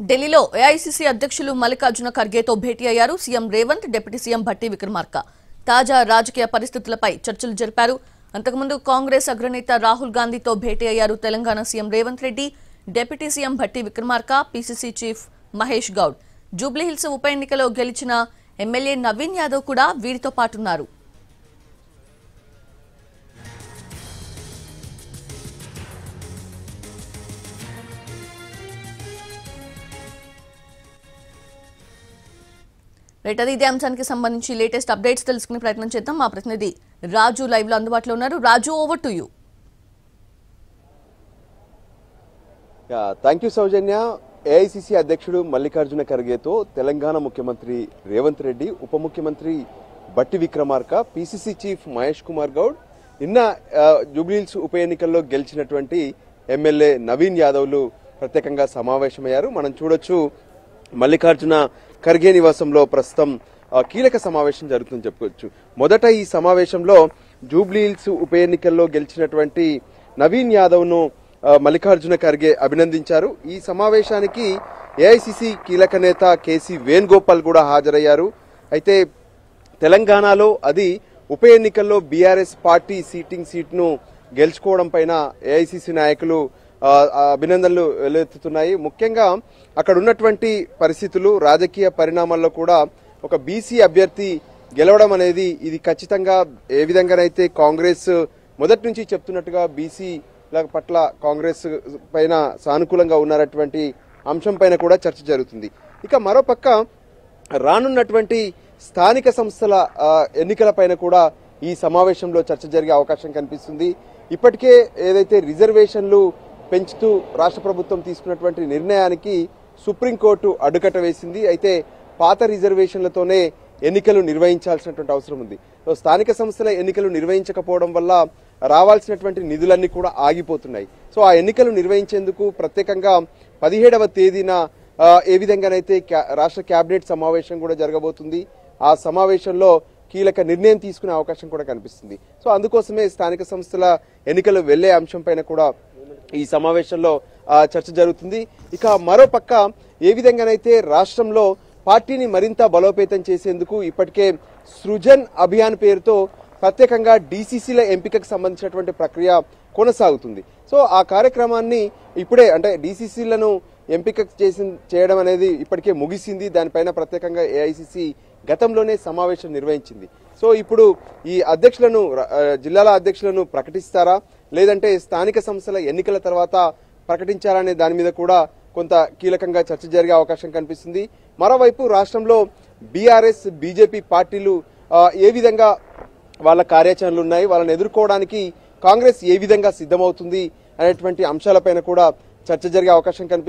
ఢిల్లీలో ఏఐసీసీ అధ్యక్షులు మల్లికార్జున ఖర్గేతో భేటీ అయ్యారు CM Revanth, deputy CM Bhatti Vikramarka. తాజా రాజకీయ పరిస్థితులపై చర్చలు జరిపారు. అంతకుముందు కాంగ్రెస్ అగ్రనేత రాహుల్ గాంధీతో భేటీ అయ్యారు Telangana CM Revanth Reddy, deputy CM Bhatti Vikramarka, PCC chief Mahesh Goud. Jubilee Hills ఉప ఎన్నికలో గెలిచిన ఎమ్మెల్యే నవీన్ యాదవ్ కూడా వీరితో పాటున్నారు. ఇదే అంశానికి సంబంధించి లేటెస్ట్ అప్డేట్స్ తెలుసుకునే ప్రయత్నం చేద్దాం. మా ప్రతినిధి రాజు లైవ్ లో అందుబాటులో ఉన్నారు. Raju, over to you. Thank you Soujanya. AICC అధ్యక్షుడు మల్లికార్జున ఖర్గేతో తెలంగాణ ముఖ్యమంత్రి రేవంత్ రెడ్డి, ఉప ముఖ్యమంత్రి భట్టి విక్రమార్క, పీసీసీ చీఫ్ మహేష్ కుమార్ గౌడ్, నిన్న జూబ్లీహిల్స్ ఉప ఎన్నికల్లో గెలిచినటువంటి ఎమ్మెల్యే నవీన్ యాదవ్లు ప్రత్యేకంగా సమావేశమయ్యారు. మనం చూడొచ్చు, మల్లికార్జున ఖర్గే నివాసంలో ప్రస్తుతం కీలక సమావేశం జరుగుతుందని చెప్పుకోవచ్చు. మొదట ఈ సమావేశంలో జూబ్లీహిల్స్ ఉప ఎన్నికల్లో గెలిచినటువంటి నవీన్ యాదవ్ ను మల్లికార్జున ఖర్గే అభినందించారు. ఈ సమావేశానికి ఏఐసీసీ కీలక నేత కేసీ వేణుగోపాల్ కూడా హాజరయ్యారు. అయితే తెలంగాణలో అది ఉప ఎన్నికల్లో బీఆర్ఎస్ పార్టీ సీట్ను గెలుచుకోవడం పైన ఏఐసీసీ నాయకులు అభినందనలు వెల్లువెత్తుతున్నాయి. ముఖ్యంగా అక్కడ ఉన్నటువంటి పరిస్థితులు, రాజకీయ పరిణామాల్లో కూడా ఒక బీసీ అభ్యర్థి గెలవడం అనేది ఇది ఖచ్చితంగా ఏ విధంగానైతే కాంగ్రెస్ మొదటి నుంచి చెప్తున్నట్టుగా బీసీల పట్ల కాంగ్రెస్ పైన సానుకూలంగా ఉన్నటువంటి అంశం పైన కూడా చర్చ జరుగుతుంది. ఇక మరోపక్క రానున్నటువంటి స్థానిక సంస్థల ఎన్నికల పైన కూడా ఈ సమావేశంలో చర్చ జరిగే అవకాశం కనిపిస్తుంది. ఇప్పటికే ఏదైతే రిజర్వేషన్లు పెంచుతూ రాష్ట్ర ప్రభుత్వం తీసుకున్నటువంటి నిర్ణయానికి సుప్రీంకోర్టు అడ్డుకట్ట వేసింది. అయితే పాత రిజర్వేషన్లతోనే ఎన్నికలు నిర్వహించాల్సినటువంటి అవసరం ఉంది. స్థానిక సంస్థల ఎన్నికలు నిర్వహించకపోవడం వల్ల రావాల్సినటువంటి నిధులన్నీ కూడా ఆగిపోతున్నాయి. సో ఆ ఎన్నికలు నిర్వహించేందుకు ప్రత్యేకంగా 17వ తేదీన ఏ విధంగానైతే రాష్ట్ర కేబినెట్ సమావేశం కూడా జరగబోతుంది. ఆ సమావేశంలో కీలక నిర్ణయం తీసుకునే అవకాశం కూడా కనిపిస్తుంది. సో అందుకోసమే స్థానిక సంస్థల ఎన్నికలు వెళ్లే అంశం పైన కూడా ఈ సమావేశంలో చర్చ జరుగుతుంది. ఇక మరోపక్క ఏ విధంగానైతే రాష్ట్రంలో పార్టీని మరింత బలోపేతం చేసేందుకు ఇప్పటికే సృజన్ అభియాన్ పేరుతో ప్రత్యేకంగా డీసీసీల ఎంపికకు సంబంధించినటువంటి ప్రక్రియ కొనసాగుతుంది. సో ఆ కార్యక్రమాన్ని ఇప్పుడే అంటే డీసీసీలను ఎంపిక చేయడం అనేది ఇప్పటికే ముగిసింది. దానిపైన ప్రత్యేకంగా ఏఐసీసీ గతంలోనే సమావేశం నిర్వహించింది. సో ఇప్పుడు ఈ అధ్యక్షులను, జిల్లాల అధ్యక్షులను ప్రకటిస్తారా లేదంటే స్థానిక సంస్థల ఎన్నికల తర్వాత ప్రకటించారనే దాని మీద కూడా కొంత కీలకంగా చర్చ జరిగే అవకాశం కనిపిస్తుంది. మరోవైపు రాష్ట్రంలో బీఆర్ఎస్, బీజేపీ పార్టీలు ఏ విధంగా వాళ్ళ కార్యాచరణలు ఉన్నాయి, వాళ్ళని ఎదుర్కోవడానికి కాంగ్రెస్ ఏ విధంగా సిద్ధమవుతుంది అనేటువంటి అంశాలపైన కూడా చర్చ జరిగే అవకాశం కనిపిస్తుంది.